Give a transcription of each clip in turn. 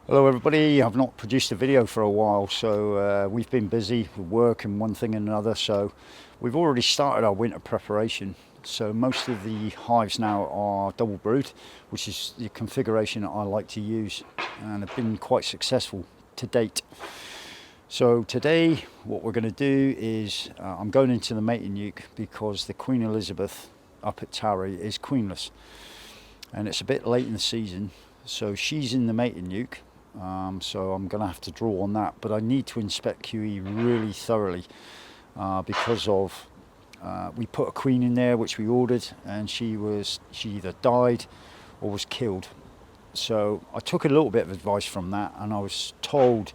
Hello everybody, I've not produced a video for a while, so we've been busy with work and one thing and another, so we've already started our winter preparation. So most of the hives now are double brood, which is the configuration that I like to use, and have been quite successful to date. So today what we're going to do is I'm going into the mating nuke because the Queen Elizabeth up at Apiary is queenless, and it's a bit late in the season, so she's in the mating nuke. So I'm going to have to draw on that, but I need to inspect QE really thoroughly because of we put a queen in there which we ordered, and she either died or was killed. So I took a little bit of advice from that, and I was told,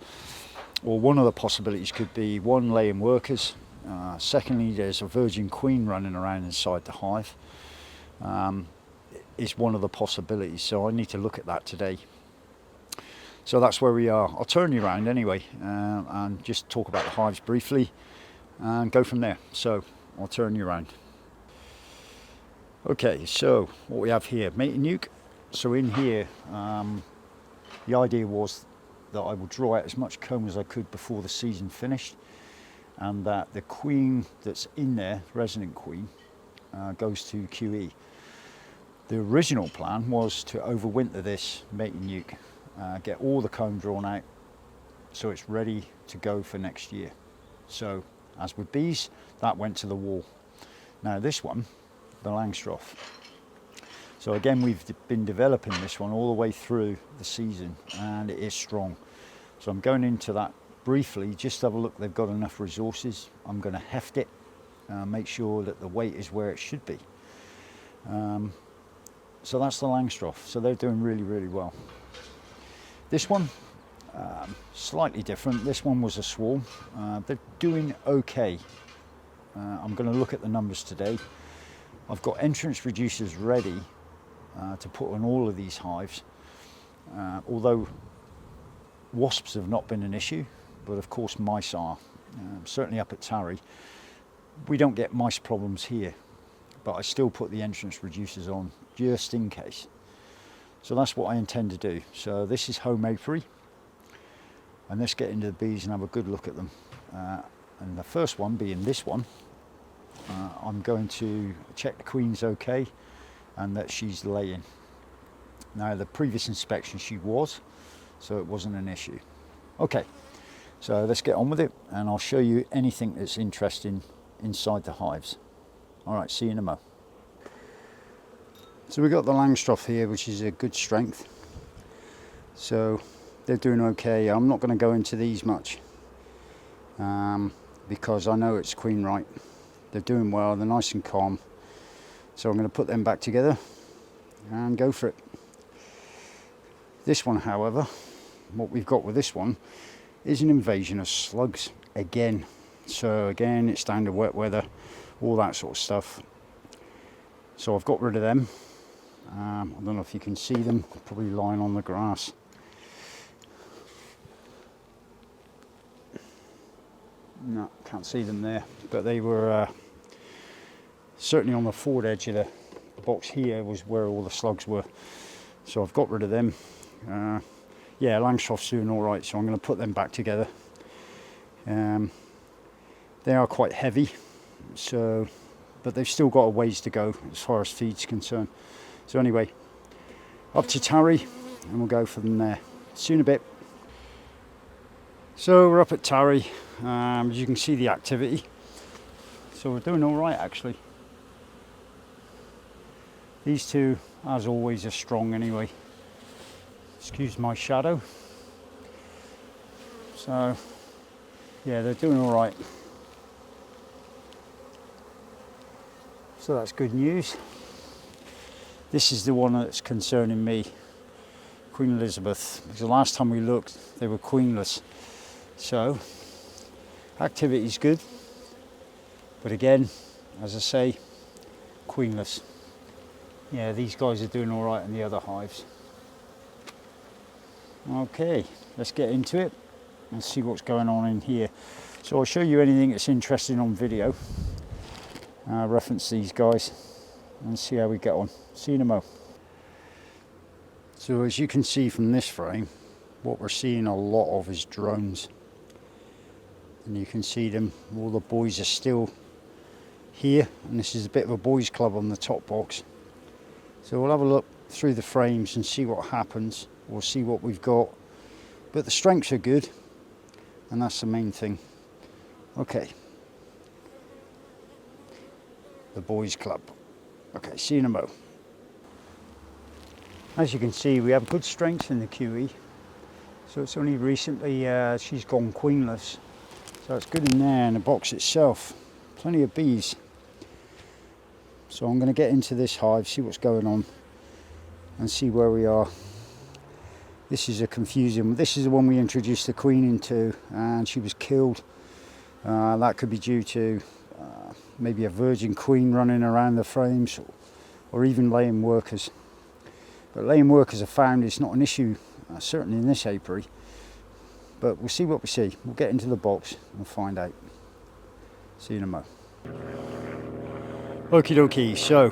well, one of the possibilities could be one, laying workers. Secondly, there's a virgin queen running around inside the hive. Is one of the possibilities, so I need to look at that today. So that's where we are. I'll turn you around anyway and just talk about the hives briefly and go from there. So I'll turn you around. Okay, so what we have here, mating nuke. So in here, the idea was that I would draw out as much comb as I could before the season finished, and that the queen that's in there, resident queen, goes to QE. The original plan was to overwinter this mating nuke, get all the comb drawn out so it's ready to go for next year. So as with bees, that went to the wall. Now this one, the Langstroth. So again, we've been developing this one all the way through the season, and it is strong. So I'm going into that briefly, just to have a look they've got enough resources. I'm going to heft it, make sure that the weight is where it should be. So that's the Langstroth. So they're doing really, really well. This one, slightly different. This one was a swarm. They're doing okay. I'm going to look at the numbers today. I've got entrance reducers ready to put on all of these hives. Although wasps have not been an issue, but of course mice are. Certainly up at Apiary, we don't get mice problems here, but I still put the entrance reducers on just in case. So that's what I intend to do. So this is home apiary, and let's get into the bees and have a good look at them. And the first one being this one, I'm going to check the queen's okay and that she's laying. Now the previous inspection she was, so it wasn't an issue. Okay, so let's get on with it, and I'll show you anything that's interesting inside the hives. All right, see you in a mo. So we've got the Langstroth here, which is a good strength. So they're doing okay. I'm not going to go into these much because I know it's queen right. They're doing well, they're nice and calm. So I'm going to put them back together and go for it. This one, however, what we've got with this one is an invasion of slugs again. So again, it's down to wet weather, all that sort of stuff. So I've got rid of them. I don't know if you can see them, probably lying on the grass. No, can't see them there, but they were certainly on the forward edge of the box here was where all the slugs were. So I've got rid of them. Yeah, Langstroth's doing all right, so I'm going to put them back together. They are quite heavy, so but they've still got a ways to go as far as feed's concerned. So anyway, up to Apiary, and we'll go from there. See you in a bit. So we're up at Apiary. As you can see, the activity. So we're doing all right, actually. These two, as always, are strong anyway. Excuse my shadow. So yeah, they're doing all right. So that's good news. This is the one that's concerning me, Queen Elizabeth, because the last time we looked, they were queenless. So, activity's good, but again, as I say, queenless. Yeah, these guys are doing all right in the other hives. Okay, let's get into it and see what's going on in here. So I'll show you anything that's interesting on video. Reference these guys and see how we get on. See you in a mo. So as you can see from this frame, what we're seeing a lot of is drones. And you can see them, all the boys are still here, and this is a bit of a boys club on the top box. So we'll have a look through the frames and see what happens. We'll see what we've got, but the strengths are good, and that's the main thing. Okay, the boys club. Okay, see you in a mo. As you can see, we have good strength in the QE, so it's only recently she's gone queenless, so it's good in there in the box itself. Plenty of bees. So I'm going to get into this hive, see what's going on, and see where we are. This is a confusing. This is the one we introduced the queen into, and she was killed. That could be due to maybe a virgin queen running around the frames, or even laying workers. But laying workers are found, it's not an issue, certainly in this apiary. But we'll see what we see. We'll get into the box and find out. See you in a mo. Okie dokie, so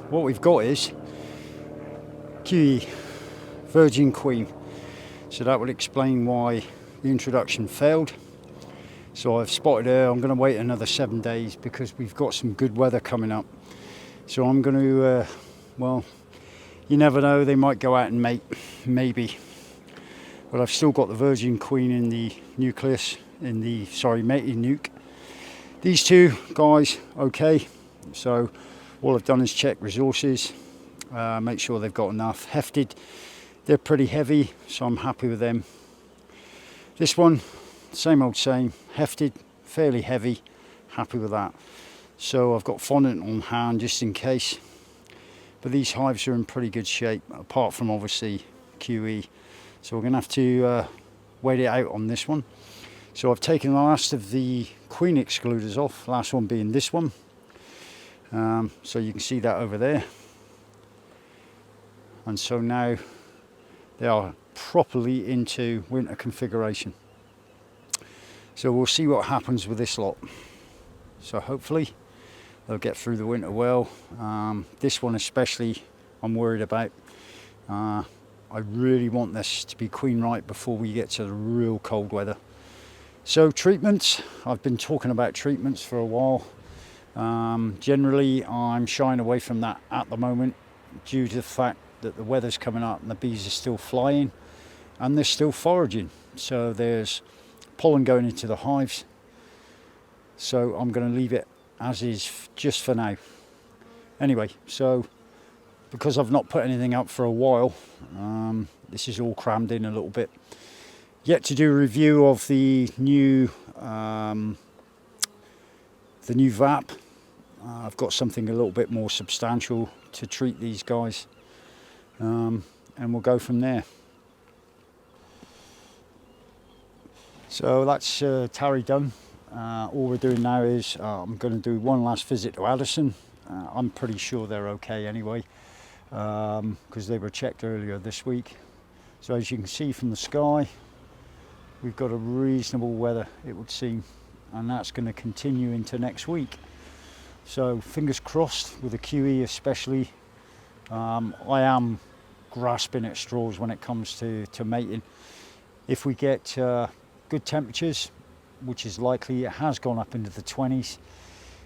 what we've got is QE, virgin queen. So that would explain why the introduction failed. So I've spotted her. I'm going to wait another 7 days because we've got some good weather coming up. So I'm going to, well, you never know, they might go out and mate, maybe. But I've still got the virgin queen in the nucleus, mating nuke. These two guys, okay. So all I've done is check resources, make sure they've got enough. Hefted, they're pretty heavy, so I'm happy with them. This one, same old same, hefted, fairly heavy, happy with that. So I've got fondant on hand just in case. But these hives are in pretty good shape, apart from obviously QE. So we're going to have to wait it out on this one. So I've taken the last of the queen excluders off, last one being this one. So you can see that over there. And so now they are properly into winter configuration. So we'll see what happens with this lot. So hopefully they'll get through the winter well. This one especially I'm worried about. I really want this to be queen right before we get to the real cold weather. So treatments, I've been talking about treatments for a while. Generally I'm shying away from that at the moment due to the fact that the weather's coming up and the bees are still flying and they're still foraging. So there's pollen going into the hives. So I'm going to leave it as is just for now. Anyway, so because I've not put anything up for a while, this is all crammed in a little bit. Yet to do a review of the new VAP. I've got something a little bit more substantial to treat these guys, and we'll go from there. So that's Tarry done. All we're doing now is I'm going to do one last visit to Addison. I'm pretty sure they're okay anyway, because they were checked earlier this week. So as you can see from the sky, we've got a reasonable weather, it would seem, and that's going to continue into next week. So fingers crossed with the QE especially. I am grasping at straws when it comes to mating. If we get good temperatures, which is likely, it has gone up into the 20s,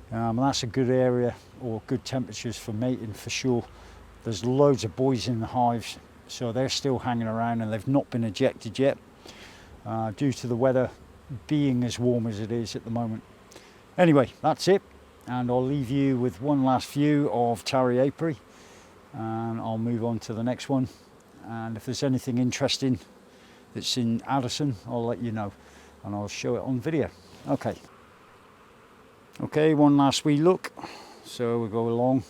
and that's a good area or good temperatures for mating for sure. There's loads of boys in the hives, so they're still hanging around and they've not been ejected yet, due to the weather being as warm as it is at the moment. Anyway, that's it, and I'll leave you with one last view of Tarry Apiary, and I'll move on to the next one. And if there's anything interesting that's in Addison, I'll let you know and I'll show it on video. Okay, one last wee look. So we'll go along.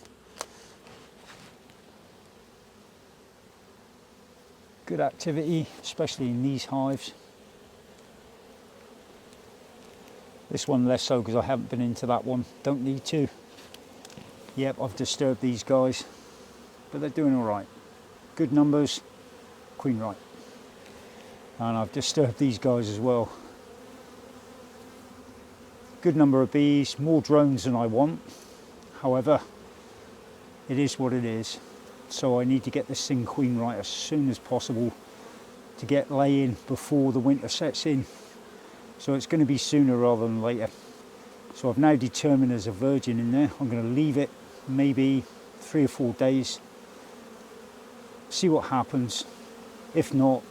Good activity, especially in these hives. This one less so because I haven't been into that one. Don't need to. Yep, I've disturbed these guys, but they're doing all right. Good numbers, queen right. And I've disturbed these guys as well. Good number of bees, more drones than I want. However, it is what it is. So I need to get this thing queen right as soon as possible to get laying before the winter sets in. So it's going to be sooner rather than later. So I've now determined there's a virgin in there. I'm going to leave it maybe 3 or 4 days, see what happens. If not,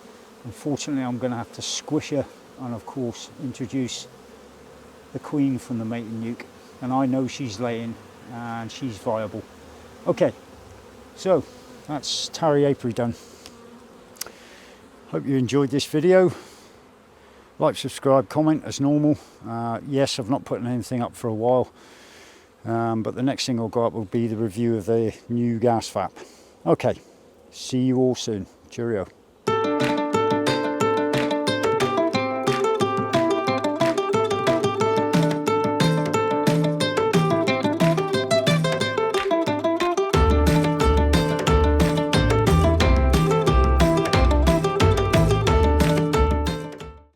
unfortunately I'm going to have to squish her and of course introduce the queen from the mating nuke. And I know she's laying and she's viable. Okay, so that's Tarry Apiary done. Hope you enjoyed this video. Like, subscribe, comment as normal. Yes, I've not put anything up for a while, but the next thing I'll go up will be the review of the new gas FAP. Okay, see you all soon. Cheerio.